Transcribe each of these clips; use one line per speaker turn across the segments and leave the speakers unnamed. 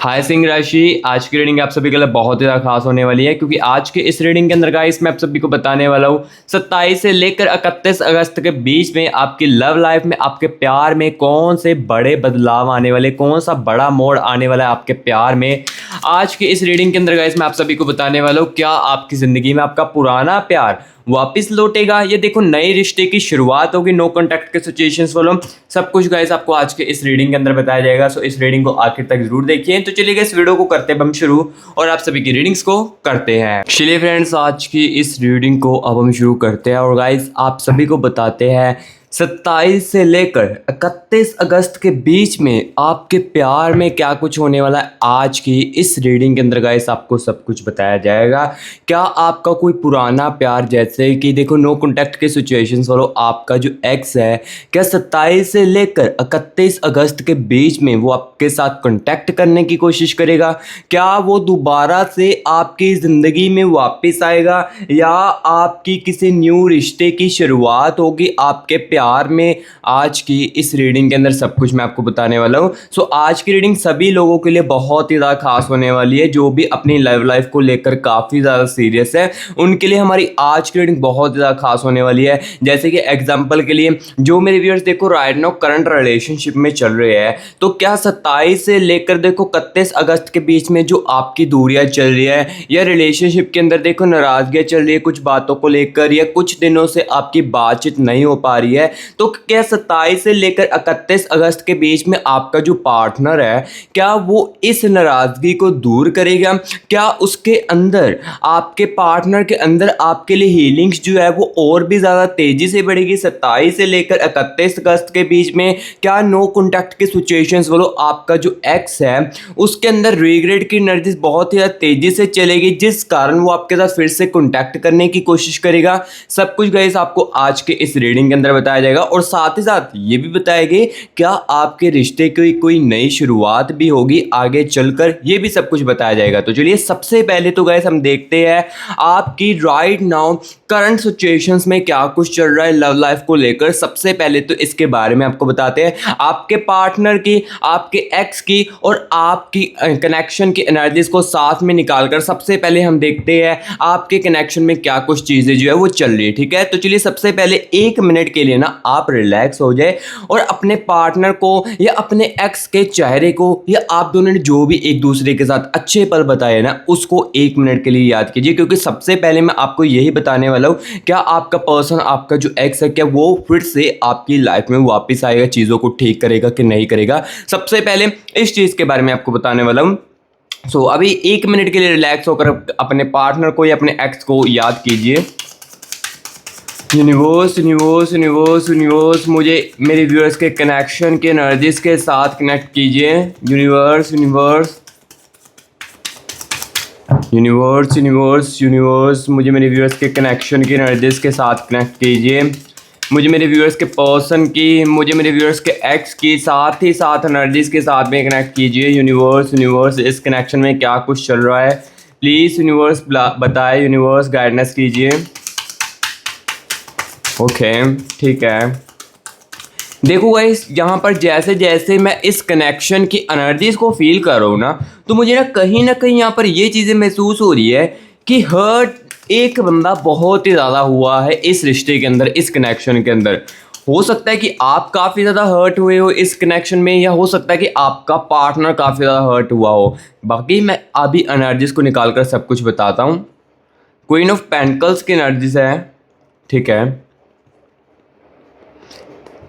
हाय सिंह राशि, आज की रीडिंग आप सभी के लिए बहुत ही ज़्यादा खास होने वाली है क्योंकि आज के इस रीडिंग के अंदर गाइस मैं आप सभी को बताने वाला हूँ 27 से लेकर 31 अगस्त के बीच में आपकी लव लाइफ में, आपके प्यार में कौन से बड़े बदलाव आने वाले, कौन सा बड़ा मोड़ आने वाला है आपके प्यार में। आज के इस रीडिंग के अंदर गाइस मैं आप सभी को बताने वाला हूँ क्या आपकी ज़िंदगी में आपका पुराना प्यार वापस लौटेगा, ये देखो नए रिश्ते की शुरुआत होगी, नो कॉन्टैक्ट के सिचुएशंस वालों। सब कुछ गाइस आपको आज के इस रीडिंग के अंदर बताया जाएगा। सो इस रीडिंग को आखिर तक जरूर देखिए। तो चलिए इस वीडियो को करते हैं हम शुरू और आप सभी की रीडिंग्स को करते हैं। चलिए फ्रेंड्स, आज की इस रीडिंग को अब हम शुरू करते हैं और गाइस आप सभी को बताते हैं 27 से लेकर 31 अगस्त के बीच में आपके प्यार में क्या कुछ होने वाला है। आज की इस रीडिंग के अंदर गाइस आपको सब कुछ बताया जाएगा। क्या आपका कोई पुराना प्यार, जैसे कि देखो नो कॉन्टैक्ट के सिचुएशंस वालों, आपका जो एक्स है क्या 27 से लेकर 31 अगस्त के बीच में वो आपके साथ कॉन्टैक्ट करने की कोशिश करेगा? क्या वो दोबारा से आपकी ज़िंदगी में वापस आएगा या आपकी किसी न्यू रिश्ते की शुरुआत होगी आपके प्यार में? आज की इस रीडिंग के अंदर सब कुछ मैं आपको बताने वाला हूँ। सो आज की रीडिंग सभी लोगों के लिए बहुत ही ज़्यादा खास होने वाली है, जो भी अपनी लव लाइफ को लेकर काफ़ी ज़्यादा सीरियस है उनके लिए हमारी आज की रीडिंग बहुत ज़्यादा खास होने वाली है। जैसे कि एग्जाम्पल के लिए जो मेरे व्यूअर्स देखो राइट नाउ करंट रिलेशनशिप में चल रहे हैं, तो क्या 27 से लेकर देखो 31 अगस्त के बीच में जो आपकी दूरियां चल रही है या रिलेशनशिप के अंदर देखो नाराजगियां चल रही है कुछ बातों को लेकर, या कुछ दिनों से आपकी बातचीत नहीं हो पा रही है, तो क्या 27 से लेकर 31 अगस्त के बीच में आपका जो पार्टनर है क्या वो इस नाराजगी को दूर करेगा? क्या उसके अंदर, आपके पार्टनर के अंदर आपके लिए हीलिंग्स जो है वो और भी ज़्यादा तेज़ी से बढ़ेगी 27 से लेकर 31 अगस्त के बीच में? क्या नो कॉन्टैक्ट के सिचुएशंस वालों आपका जो एक्स है उसके अंदर रिग्रेट की एनर्जी बहुत ही ज़्यादा तेज़ी से चलेगी, जिस कारण वो आपके साथ फिर से कॉन्टैक्ट करने की कोशिश करेगा? सब कुछ गाइस आपको आज के इस रीडिंग के अंदर बताया जाएगा और साथ ही साथ ये भी बताएंगे क्या आपके रिश्ते की कोई नई शुरुआत भी होगी आगे चलकर, ये भी सब कुछ बताया जाएगा। तो चलिए सबसे पहले तो गाइस हम देखते हैं आपकी राइट नाउ करंट सिचुएशंस में क्या कुछ चल रहा है लव लाइफ को लेकर। सबसे पहले तो इसके बारे में आपको बताते हैं, आपके पार्टनर की, आपके एक्स की और आपकी कनेक्शन की एनर्जीज को साथ में निकालकर सबसे पहले हम देखते हैं आपके कनेक्शन में क्या कुछ चीजें जो है वो चल रही है। ठीक है, तो चलिए सबसे पहले 1 मिनट के लिए ना आप रिलैक्स हो जाए और अपने पार्टनर को या अपने एक्स के चेहरे को या आप दोनों ने जो भी एक दूसरे के साथ अच्छे पल बताए ना उसको 1 मिनट के लिए याद कीजिए, क्योंकि सबसे पहले मैं आपको यही बताने वाला हूँ क्या आपका पर्सन, आपका जो एक्स है, क्या वो फिर से आपकी लाइफ में वापस आएगा, चीज़ों को ठीक करेगा कि नहीं करेगा। सबसे पहले इस चीज़ के बारे में आपको बताने वाला हूँ। सो अभी 1 मिनट के लिए रिलैक्स होकर अपने पार्टनर को या अपने एक्स को याद कीजिए। यूनिवर्स यूनिवर्स यूनिवर्स यूनिवर्स मुझे मेरे व्यूअर्स के कनेक्शन के एनर्जीज के साथ कनेक्ट कीजिए। Universe universe universe universe universe मुझे मेरे व्यूअर्स के कनेक्शन की एनर्जीज के साथ कनेक्ट कीजिए। मुझे मेरे व्यूअर्स के पर्सन की, मुझे मेरे व्यूअर्स के एक्स की साथ ही साथ एनर्जीज के साथ में कनेक्ट कीजिए। यूनिवर्स यूनिवर्स इस कनेक्शन में क्या कुछ चल रहा है प्लीज़ यूनिवर्स बताए, यूनिवर्स गाइडेंस कीजिए। ओके ठीक है, देखो गाइस यहाँ पर जैसे जैसे मैं इस कनेक्शन की एनर्जीज को फील कर रहा हूँ ना, तो मुझे ना कहीं यहाँ पर ये चीज़ें महसूस हो रही है कि हर्ट एक बंदा बहुत ही ज़्यादा हुआ है इस रिश्ते के अंदर, इस कनेक्शन के अंदर। हो सकता है कि आप काफ़ी ज़्यादा हर्ट हुए हो इस कनेक्शन में, या हो सकता है कि आपका पार्टनर काफ़ी ज़्यादा हर्ट हुआ हो। बाकी मैं अभी एनर्जीज को निकाल कर सब कुछ बताता हूँ। क्वीन ऑफ पेंटिकल्स की एनर्जीज है, ठीक है,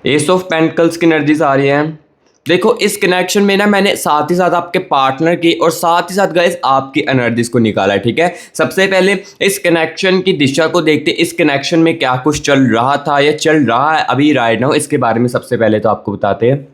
एस ऑफ पेंटिकल्स की एनर्जीज आ रही है। देखो इस कनेक्शन में ना मैंने साथ ही साथ आपके पार्टनर की और साथ ही साथ गाइस आपकी एनर्जीज को निकाला है। ठीक है, सबसे पहले इस कनेक्शन की दिशा को देखते, इस कनेक्शन में क्या कुछ चल रहा था या चल रहा है अभी राइट नाउ, इसके बारे में सबसे पहले तो आपको बताते हैं।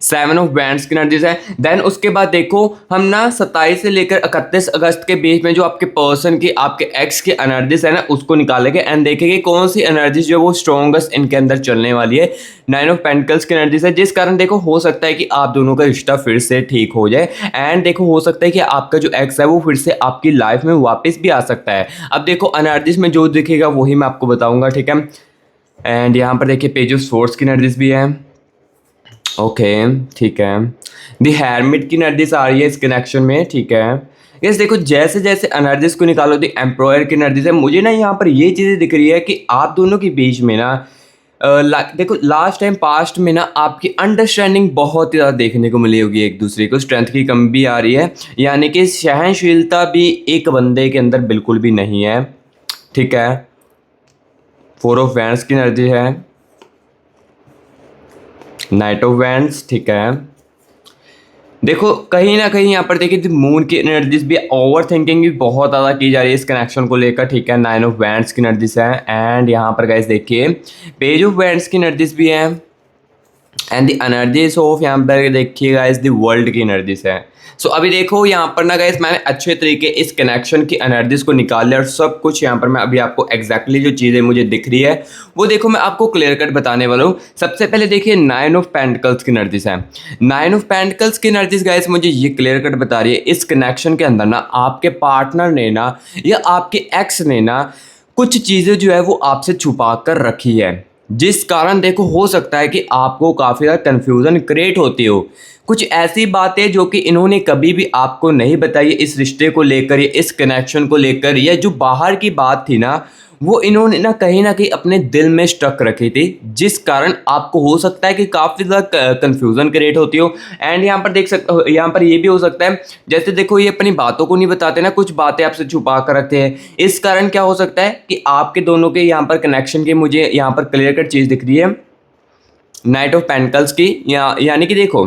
7 ऑफ बैंड्स की एनर्जीज है। देन उसके बाद देखो हम ना 27 से लेकर 31 अगस्त के बीच में जो आपके पर्सन की, आपके एक्स की एनर्जीज है ना उसको निकालेंगे एंड देखेंगे कौन सी एनर्जीज जो वो स्ट्रॉन्गेस्ट इनके अंदर चलने वाली है। 9 ऑफ पेंटिकल्स की एनर्जीज है, जिस कारण देखो हो सकता है कि आप दोनों का रिश्ता फिर से ठीक हो जाए एंड देखो हो सकता है कि आपका जो एक्स है वो फिर से आपकी लाइफ में वापस भी आ सकता है। अब देखो एनर्जीज में जो दिखेगा वही मैं आपको बताऊंगा। ठीक है, एंड यहाँ पर देखिए पेज ऑफ स्वॉर्ड्स की एनर्जीज भी है। ओके, ठीक है। दी हैरमिट की एनर्जीज आ रही है इस कनेक्शन में, ठीक है। यस, देखो जैसे जैसे एनर्जीज को निकालो दी एम्प्लॉयर की एनर्जीज है, मुझे ना यहाँ पर ये चीज़ें दिख रही है कि आप दोनों के बीच में ना देखो लास्ट टाइम पास्ट में ना आपकी अंडरस्टैंडिंग बहुत ही ज़्यादा देखने को मिली होगी एक दूसरे को, स्ट्रेंथ की कमी भी आ रही है, यानी कि सहनशीलता भी एक बंदे के अंदर बिल्कुल भी नहीं है, ठीक है। फोर ऑफ वैंड्स की एनर्जी है, नाइट ऑफ वैंड्स, ठीक है। देखो कहीं ना कहीं यहाँ पर देखिए मून की एनर्जीज भी, ओवर थिंकिंग भी बहुत ज़्यादा की जा रही है इस कनेक्शन को लेकर, ठीक है। नाइन ऑफ वैंड्स की एनर्जीज है, एंड यहाँ पर गाइस देखिए पेज ऑफ वैंड्स की एनर्जीज भी है, एंड द एनर्जीज ऑफ यहाँ पर देखिए गाइस द वर्ल्ड की एनर्जीज है। सो अभी देखो यहाँ पर ना गाइस मैंने अच्छे तरीके इस कनेक्शन की एनर्जीज को निकाल लिया, और सब कुछ यहाँ पर मैं अभी आपको एग्जैक्टली जो चीज़ें मुझे दिख रही है वो देखो मैं आपको क्लियर कट बताने वाला हूँ। सबसे पहले देखिए नाइन ऑफ पेंटिकल्स की एनर्जीज है। नाइन ऑफ पेंटिकल्स की एनर्जीज गाइस मुझे ये क्लियर कट बता रही है इस कनेक्शन के अंदर ना आपके पार्टनर ने ना या आपके एक्स ने ना कुछ चीज़ें जो है वो आपसे छुपा कर रखी है, जिस कारण देखो हो सकता है कि आपको काफ़ी ज़्यादा कन्फ्यूज़न क्रिएट होती हो। कुछ ऐसी बातें जो कि इन्होंने कभी भी आपको नहीं बताई इस रिश्ते को लेकर या इस कनेक्शन को लेकर, या जो बाहर की बात थी ना वो इन्होंने ना कहीं अपने दिल में स्टक रखी थी, जिस कारण आपको हो सकता है कि काफ़ी ज़्यादा कन्फ्यूज़न क्रिएट होती हो। एंड यहाँ पर देख सकते हो, यहाँ पर ये भी हो सकता है जैसे देखो ये अपनी बातों को नहीं बताते ना, कुछ बातें आपसे छुपा कर रखते हैं, इस कारण क्या हो सकता है कि आपके दोनों के यहाँ पर कनेक्शन की मुझे यहाँ पर क्लियर कट चीज़ दिख रही है नाइट ऑफ पेंटिकल्स की, यानी कि देखो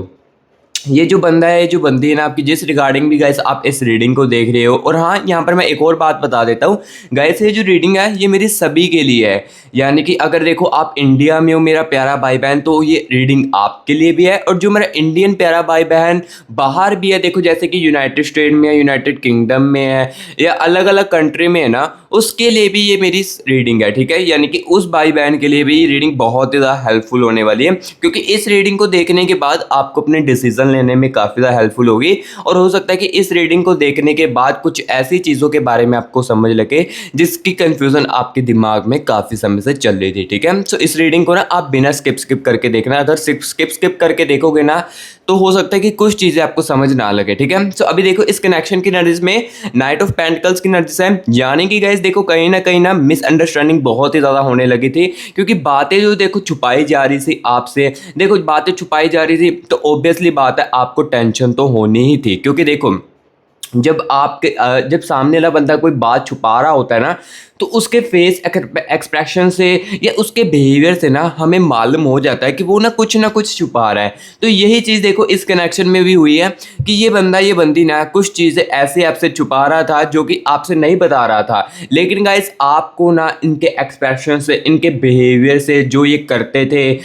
ये जो बंदा है, जो बंदी है ना आपकी, जिस रिगार्डिंग भी गाइस आप इस रीडिंग को देख रहे हो। और हाँ यहाँ पर मैं एक और बात बता देता हूँ गाइस, ये जो रीडिंग है ये मेरी सभी के लिए है, यानी कि अगर देखो आप इंडिया में हो मेरा प्यारा भाई बहन तो ये रीडिंग आपके लिए भी है, और जो मेरा इंडियन प्यारा भाई बहन बाहर भी है, देखो जैसे कि यूनाइटेड स्टेट में है, यूनाइटेड किंगडम में है, या अलग अलग कंट्री में है ना, उसके लिए भी ये मेरी रीडिंग है, ठीक है। यानी कि उस भाई बहन के लिए भी ये रीडिंग बहुत ही ज़्यादा हेल्पफुल होने वाली है, क्योंकि इस रीडिंग को देखने के बाद आपको अपने डिसीजन लेने में काफ़ी ज़्यादा हेल्पफुल होगी, और हो सकता है कि इस रीडिंग को देखने के बाद कुछ ऐसी चीज़ों के बारे में आपको समझ लगे जिसकी कंफ्यूजन आपके दिमाग में काफ़ी समय से चल रही थी, ठीक है। सो इस रीडिंग को ना आप बिना स्किप करके देखना, अगर स्किप करके देखोगे ना तो हो सकता है कि कुछ चीज़ें आपको समझ ना लगे, ठीक है। सो अभी देखो इस कनेक्शन की एनर्जीज में नाइट ऑफ पेंटिकल्स की एनर्जीज है, यानी कि गाइस देखो कहीं ना मिसअंडरस्टैंडिंग बहुत ही ज़्यादा होने लगी थी, क्योंकि बातें जो देखो छुपाई जा रही थी आपसे, देखो बातें छुपाई जा रही थी तो ऑब्वियसली बात है आपको टेंशन तो होनी ही थी, क्योंकि देखो जब सामने वाला बंदा कोई बात छुपा रहा होता है ना तो उसके फेस एक्सप्रेशन से या उसके बिहेवियर से ना हमें मालूम हो जाता है कि वो ना कुछ छुपा रहा है। तो यही चीज़ देखो इस कनेक्शन में भी हुई है कि ये बंदा ये बंदी ना कुछ चीज़ें ऐसे आपसे छुपा रहा था जो कि आपसे नहीं बता रहा था, लेकिन गाइस आपको ना इनके एक्सप्रेशन से, इनके बिहेवियर से, जो ये करते थे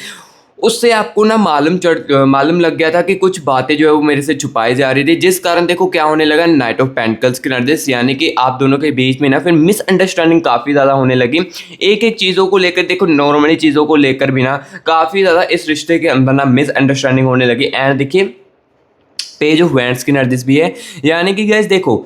उससे आपको ना मालूम लग गया था कि कुछ बातें जो है वो मेरे से छुपाई जा रही थी, जिस कारण देखो क्या होने लगा नाइट ऑफ पेंटिकल्स की एनर्जीज, यानी कि आप दोनों के बीच में ना फिर मिसअंडरस्टैंडिंग काफ़ी ज़्यादा होने लगी। एक चीज़ों को लेकर देखो, नॉर्मली चीज़ों को लेकर भी ना काफ़ी ज़्यादा इस रिश्ते के अंदर ना मिसअंडरस्टैंडिंग होने लगी। एंड देखिए पेज ऑफ वैंड्स की एनर्जीज भी है, यानी कि गाइस देखो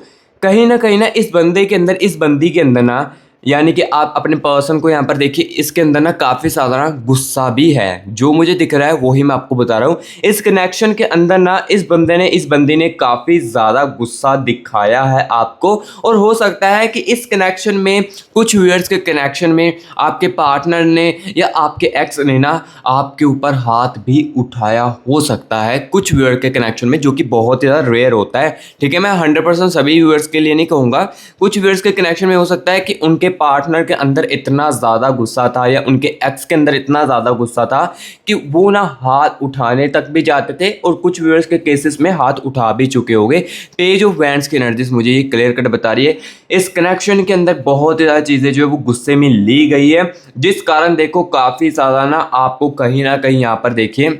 कहीं ना इस बंदे के अंदर, इस बंदी के अंदर ना, यानी कि आप अपने पर्सन को यहाँ पर देखिए इसके अंदर ना काफ़ी सारा गुस्सा भी है, जो मुझे दिख रहा है वही मैं आपको बता रहा हूँ। इस कनेक्शन के अंदर ना इस बंदी ने काफ़ी ज़्यादा गुस्सा दिखाया है आपको, और हो सकता है कि इस कनेक्शन में, कुछ व्यूअर्स के कनेक्शन में आपके पार्टनर ने या आपके एक्स ने ना आपके ऊपर हाथ भी उठाया हो सकता है, कुछ व्यूअर के कनेक्शन में, जो कि बहुत ही ज़्यादा रेयर होता है, ठीक है। मैं 100% सभी व्यूअर्स के लिए नहीं कहूँगा, कुछ व्यूअर्स के कनेक्शन में हो सकता है कि उनके पार्टनर के अंदर इतना ज़्यादा गुस्सा था या उनके एक्स के अंदर इतना ज़्यादा गुस्सा था कि वो ना हाथ उठाने तक भी जाते थे, और कुछ व्यूअर्स के केसेस में हाथ उठा भी चुके होंगे। पेज ऑफ वैंड्स की एनर्जीज मुझे ये क्लियर कट बता रही है इस कनेक्शन के अंदर बहुत ज़्यादा चीज़ें जो है वो गुस्से में ली गई है, जिस कारण देखो काफ़ी ज़्यादा ना आपको कहीं ना कहीं यहाँ पर देखिए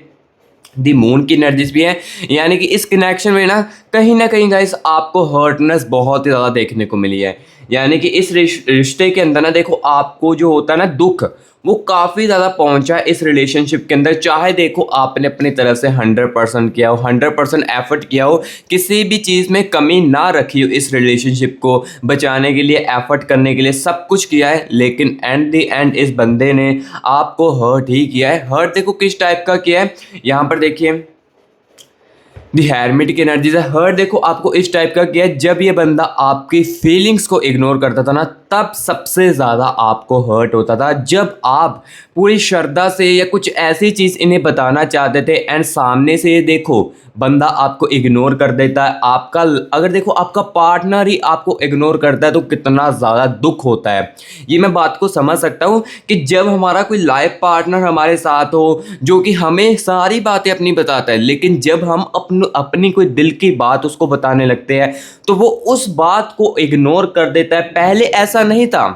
दी मून की एनर्जीज भी है, यानी कि इस कनेक्शन में ना कहीं गाइस आपको हर्टनेस बहुत ही ज़्यादा देखने को मिली है, यानी कि इस रिश्ते के अंदर ना देखो आपको जो होता है ना दुख, वो काफ़ी ज़्यादा पहुंचा है इस रिलेशनशिप के अंदर। चाहे देखो आपने अपनी तरफ से 100% किया हो, 100% एफर्ट किया हो, किसी भी चीज़ में कमी ना रखी हो, इस रिलेशनशिप को बचाने के लिए एफर्ट करने के लिए सब कुछ किया है, लेकिन एट द एंड इस बंदे ने आपको हर्ट ही किया है। हर्ट देखो किस टाइप का किया है, यहाँ पर देखिए दी हेरमिट की एनर्जी से हर्ट देखो आपको इस टाइप का किया है, जब ये बंदा आपकी फीलिंग्स को इग्नोर करता था ना, तब सबसे ज़्यादा आपको हर्ट होता था। जब आप पूरी श्रद्धा से या कुछ ऐसी चीज़ इन्हें बताना चाहते थे एंड सामने से ये देखो बंदा आपको इग्नोर कर देता है, आपका अगर देखो आपका पार्टनर ही आपको इग्नोर करता है तो कितना ज़्यादा दुख होता है। ये मैं बात को समझ सकता हूँ कि जब हमारा कोई लाइफ पार्टनर हमारे साथ हो जो कि हमें सारी बातें अपनी बताता है, लेकिन जब हम अपनी कोई दिल की बात उसको बताने लगते हैं तो वो उस बात को इग्नोर कर देता है। पहले ऐसा नहीं था,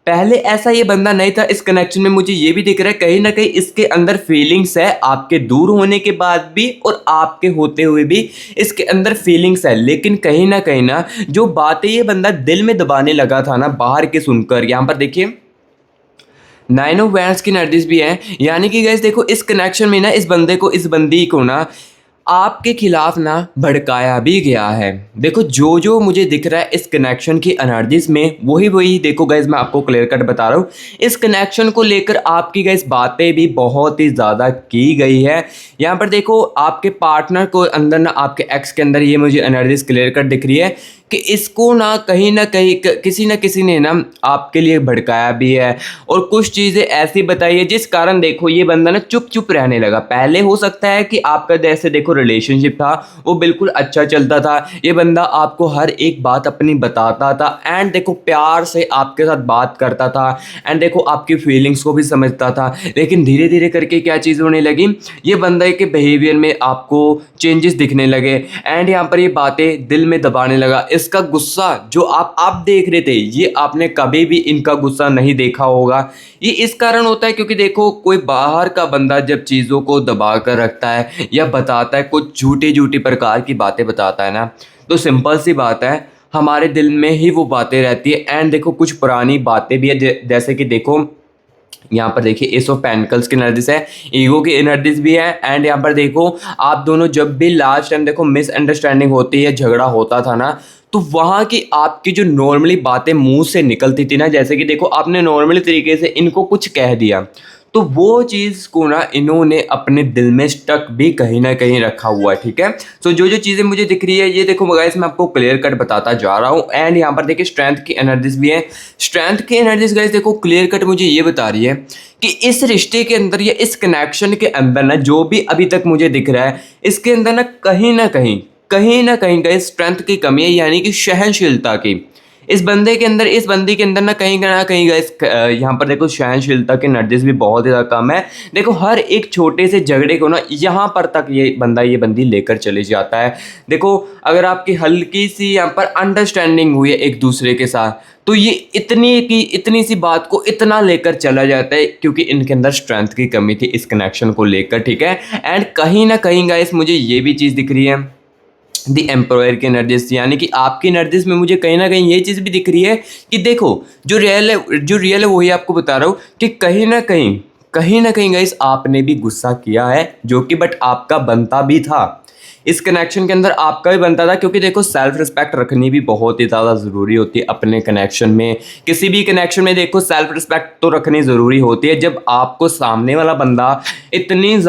पहले ऐसा ये बंदा नहीं था। इस कनेक्शन में मुझे ये भी दिख रहा है कहीं ना कहीं इसके अंदर फीलिंग्स है, आपके दूर होने के बाद भी और आपके होते हुए भी इसके अंदर फीलिंग्स है। लेकिन कहीं ना जो बातें ये बंदा दिल में दबाने लगा था ना बाहर के सुनकर, यहाँ पर देखिए 9 ऑफ वैंड्स की एनर्जीज भी है, यानी कि गाइस देखो इस कनेक्शन में ना इस बंदे को, इस बंदी को ना आपके खिलाफ ना भड़काया भी गया है। देखो जो जो मुझे दिख रहा है इस कनेक्शन की एनर्जीज में, वही देखो गाइस मैं आपको क्लियर कट बता रहा हूँ। इस कनेक्शन को लेकर आपकी गाइस बातें भी बहुत ही ज़्यादा की गई है। यहाँ पर देखो आपके पार्टनर को अंदर ना, आपके एक्स के अंदर ये मुझे एनर्जीज क्लियर कट दिख रही है कि इसको ना कहीं किसी न किसी ने ना आपके लिए भड़काया भी है और कुछ चीज़ें ऐसी बताई है जिस कारण देखो ये बंदा ना चुप चुप रहने लगा। पहले हो सकता है कि आपका जैसे देखो रिलेशनशिप था वो बिल्कुल अच्छा चलता था, ये बंदा आपको हर एक बात अपनी बताता था एंड देखो प्यार से आपके साथ बात करता था एंड देखो आपकी फीलिंग्स को भी समझता था। लेकिन धीरे धीरे करके क्या चीज़ होने लगी, ये बंदे के बिहेवियर में आपको चेंजेस दिखने लगे एंड यहाँ पर ये बातें दिल में दबाने लगा। इसका गुस्सा जो आप देख रहे थे, ये आपने कभी भी इनका गुस्सा नहीं देखा होगा। ये इस कारण होता है क्योंकि देखो कोई बाहर का बंदा जब चीज़ों को दबा कर रखता है या बताता है, कुछ झूठी प्रकार की बातें बताता है ना, तो सिंपल सी बात है हमारे दिल में ही वो बातें रहती है एंड देखो कुछ पुरानी बातें भी है, जैसे कि देखो यहाँ पर देखिए एस ऑफ पेंटिकल्स की एनर्जीज है, ईगो की एनर्जीज भी है एंड यहाँ पर देखो आप दोनों जब भी लास्ट टाइम देखो मिसअंडरस्टैंडिंग होती है, झगड़ा होता था ना, तो वहाँ की आपकी जो नॉर्मली बातें मुंह से निकलती थी ना, जैसे कि देखो आपने नॉर्मली तरीके से इनको कुछ कह दिया तो वो चीज़ को ना इन्होंने अपने दिल में स्टक भी कहीं ना कहीं रखा हुआ है। ठीक है, तो जो जो चीज़ें मुझे दिख रही है ये देखो गाइस मैं आपको क्लियर कट बताता जा रहा हूँ एंड यहाँ पर देखिए स्ट्रेंथ की एनर्जीज भी है। स्ट्रेंथ की एनर्जीज गाइस देखो क्लियर कट मुझे ये बता रही है कि इस रिश्ते के अंदर या इस कनेक्शन के अंदर ना जो भी अभी तक मुझे दिख रहा है इसके अंदर ना कहीं गाइस स्ट्रेंथ की कमी है, यानी कि सहनशीलता की। इस बंदे के अंदर, इस बंदी के अंदर ना कहीं गाइस यहाँ पर देखो सहनशीलता के एनर्जीज भी बहुत ज़्यादा कम है। देखो हर एक छोटे से झगड़े को ना यहाँ पर तक ये बंदी लेकर चले जाता है। देखो अगर आपकी हल्की सी यहाँ पर अंडरस्टैंडिंग हुई है एक दूसरे के साथ तो ये इतनी सी बात को इतना लेकर चला जाता है क्योंकि इनके अंदर स्ट्रेंथ की कमी थी इस कनेक्शन को लेकर। ठीक है, एंड कहीं ना कहीं गाइस मुझे ये भी चीज़ दिख रही है दी एम्प्लॉयर की एनर्जीज, यानी कि आपकी एनर्जीज में मुझे कहीं ना कहीं ये चीज़ भी दिख रही है कि देखो जो रियल है वही आपको बता रहा हूँ कि कहीं ना कहीं गाइस आपने भी गुस्सा किया है जो कि बट आपका बनता भी था। इस कनेक्शन के अंदर आपका भी बनता था क्योंकि देखो सेल्फ रिस्पेक्ट रखनी भी बहुत ही ज़्यादा ज़रूरी होती है अपने कनेक्शन में। किसी भी कनेक्शन में देखो सेल्फ रिस्पेक्ट तो रखनी ज़रूरी होती है। जब आपको सामने वाला बंदा इतनी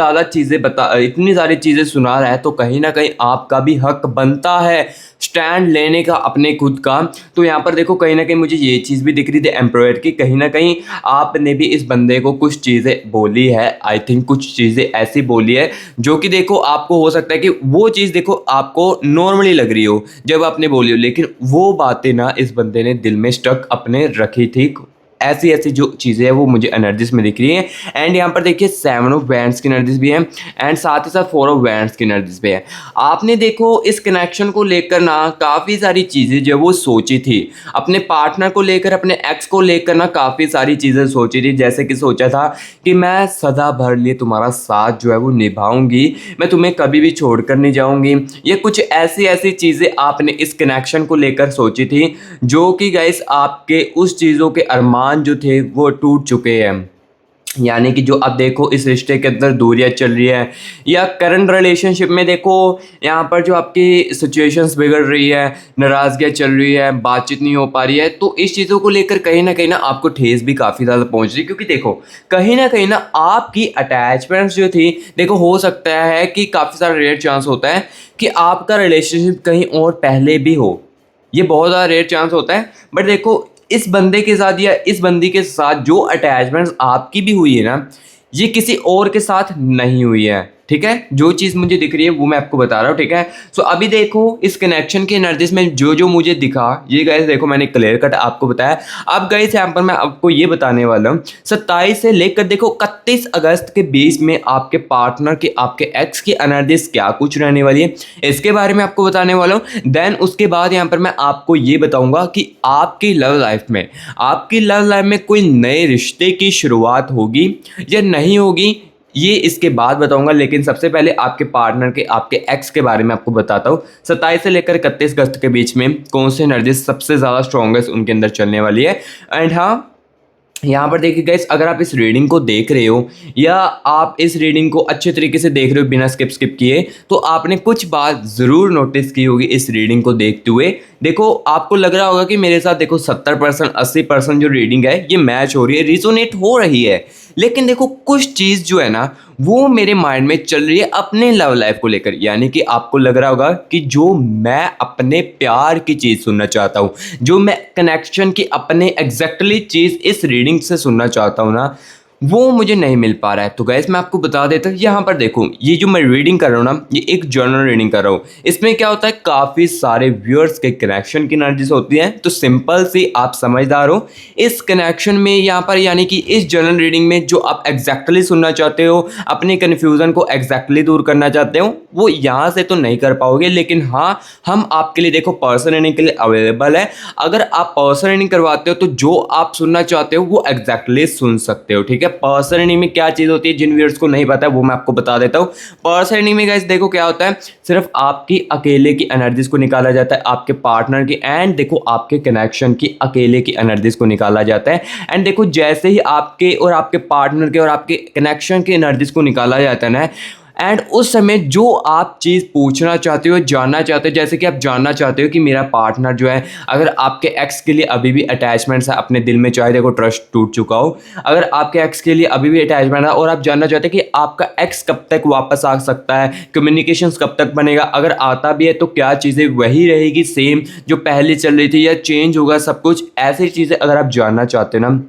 सारी चीज़ें सुना रहा है तो कहीं ना कहीं आपका भी हक बनता है स्टैंड लेने का अपने खुद का। तो यहाँ पर देखो कहीं ना कहीं मुझे ये चीज़ भी दिख रही थी एम्प्लॉयर की, कहीं ना कहीं आपने भी इस बंदे को कुछ चीज़ें बोली है, आई थिंक कुछ चीज़ें ऐसी बोली है जो कि देखो आपको हो सकता है कि वो चीज़ देखो आपको नॉर्मली लग रही हो जब आपने बोली हो, लेकिन वो बातें ना इस बंदे ने दिल में स्टक अपने रखी थी। ऐसी जो चीज़ें हैं वो मुझे एनर्जीज में दिख रही है एंड यहाँ पर देखिए 7 ऑफ वैंड्स की एनर्जीज भी है एंड साथ ही साथ 4 ऑफ वैंड्स की एनर्जीज भी है। आपने देखो इस कनेक्शन को लेकर ना काफ़ी सारी चीज़ें जो वो सोची थी, अपने पार्टनर को लेकर, अपने एक्स को लेकर ना काफ़ी सारी चीज़ें सोची थी। जैसे कि सोचा था कि मैं सदा भर लिए तुम्हारा साथ जो है वो निभाऊंगी, मैं तुम्हें कभी भी छोड़कर नहीं जाऊंगी। ये कुछ ऐसी चीज़ें आपने इस कनेक्शन को लेकर सोची थी जो कि गाइस आपके उस चीज़ों के अरमान जो थे वो टूट चुके हैं। यानी कि जो अब देखो इस रिश्ते के अंदर दूरियां चल रही है या करंट रिलेशनशिप में देखो यहाँ पर जो आपकी सिचुएशंस बिगड़ रही है, नाराज़गियाँ चल रही है, बातचीत नहीं हो पा रही है, तो इस चीज़ों को लेकर कहीं ना आपको ठेस भी काफ़ी ज़्यादा पहुँच रही है। क्योंकि देखो कहीं ना आपकी अटैचमेंट्स जो थी, देखो हो सकता है कि काफ़ी सारा रेयर चांस होता है कि आपका रिलेशनशिप कहीं और पहले भी हो, ये बहुत ज़्यादा रेयर चांस होता है। बट देखो इस बंदे के साथ या इस बंदी के साथ जो अटैचमेंट्स आपकी भी हुई है ना, ये किसी और के साथ नहीं हुई है। ठीक है, जो चीज़ मुझे दिख रही है वो मैं आपको बता रहा हूँ। ठीक है, सो अभी देखो इस कनेक्शन के एनर्जीज में जो जो मुझे दिखा, ये गाइस देखो मैंने क्लियर कट आपको बताया। अब गाइस यहाँ पर मैं आपको ये बताने वाला हूँ 27 से लेकर देखो 31 अगस्त के बीच में आपके पार्टनर की, आपके एक्स की एनर्जीज क्या कुछ रहने वाली है, इसके बारे में आपको बताने वाला हूँ। देन उसके बाद यहाँ पर मैं आपको ये बताऊंगा कि आपकी लव लाइफ में कोई नए रिश्ते की शुरुआत होगी या नहीं होगी, ये इसके बाद बताऊंगा। लेकिन सबसे पहले आपके पार्टनर के, आपके एक्स के बारे में आपको बताता हूँ 27 से लेकर 31 अगस्त के बीच में कौन सी एनर्जी सबसे ज़्यादा स्ट्रॉन्गेस्ट उनके अंदर चलने वाली है। एंड हाँ, यहाँ पर देखिए गाइस, अगर आप इस रीडिंग को देख रहे हो या आप इस रीडिंग को अच्छे तरीके से देख रहे हो बिना स्किप किए, तो आपने कुछ बात ज़रूर नोटिस की होगी इस रीडिंग को देखते हुए। देखो आपको लग रहा होगा कि मेरे साथ देखो 70% 80% जो रीडिंग है ये मैच हो रही है, रिजोनेट हो रही है। लेकिन देखो कुछ चीज़ जो है ना वो मेरे माइंड में चल रही है अपने लव लाइफ को लेकर। यानी कि आपको लग रहा होगा कि जो मैं अपने प्यार की चीज़ सुनना चाहता हूँ, जो मैं कनेक्शन की अपने एग्जैक्टली चीज़ इस रीडिंग से सुनना चाहता हूँ ना, वो मुझे नहीं मिल पा रहा है। तो गैस मैं आपको बता देता हूँ, यहाँ पर देखो ये जो मैं रीडिंग कर रहा हूँ ना, ये एक जर्नल रीडिंग कर रहा हूँ। इसमें क्या होता है, काफ़ी सारे व्यूअर्स के कनेक्शन की एनर्जीज होती हैं। तो सिंपल सी आप समझदार हो इस कनेक्शन में, यहाँ पर यानी कि इस जर्नल रीडिंग में जो आप एग्जैक्टली सुनना चाहते हो, अपने कन्फ्यूज़न को एग्जैक्टली दूर करना चाहते हो, वो यहाँ से तो नहीं कर पाओगे। लेकिन हाँ, हम आपके लिए देखो पर्सन रीडिंग के लिए अवेलेबल है। अगर आप पर्सन रीडिंग करवाते हो तो जो आप सुनना चाहते हो वो एग्जैक्टली सुन सकते हो। ठीक है, पर्सन रीडिंग में क्या चीज़ होती है, जिन व्यूअर्स को नहीं पता है वो मैं आपको बता देता हूँ। पर्सन रीडिंग में गाइस देखो क्या होता है, सिर्फ आपकी अकेले की एनर्जीज को निकाला जाता है, आपके पार्टनर की एंड देखो आपके कनेक्शन की अकेले की एनर्जीज को निकाला जाता है। एंड देखो जैसे ही आपके और आपके पार्टनर के और आपके कनेक्शन की एनर्जीज को निकाला जाता है ना, एंड उस समय जो आप चीज़ पूछना चाहते हो, जानना चाहते हो, जैसे कि आप जानना चाहते हो कि मेरा पार्टनर जो है, अगर आपके एक्स के लिए अभी भी अटैचमेंट्स है अपने दिल में, चाहे देखो ट्रस्ट टूट चुका हो, अगर आपके एक्स के लिए अभी भी अटैचमेंट है और आप जानना चाहते हैं कि आपका एक्स कब तक वापस आ सकता है, कम्युनिकेशंस कब तक बनेगा, अगर आता भी है तो क्या चीज़ें वही रहेगी सेम जो पहले चल रही थी या चेंज होगा सब कुछ, ऐसी चीज़ें अगर आप जानना चाहते हो ना,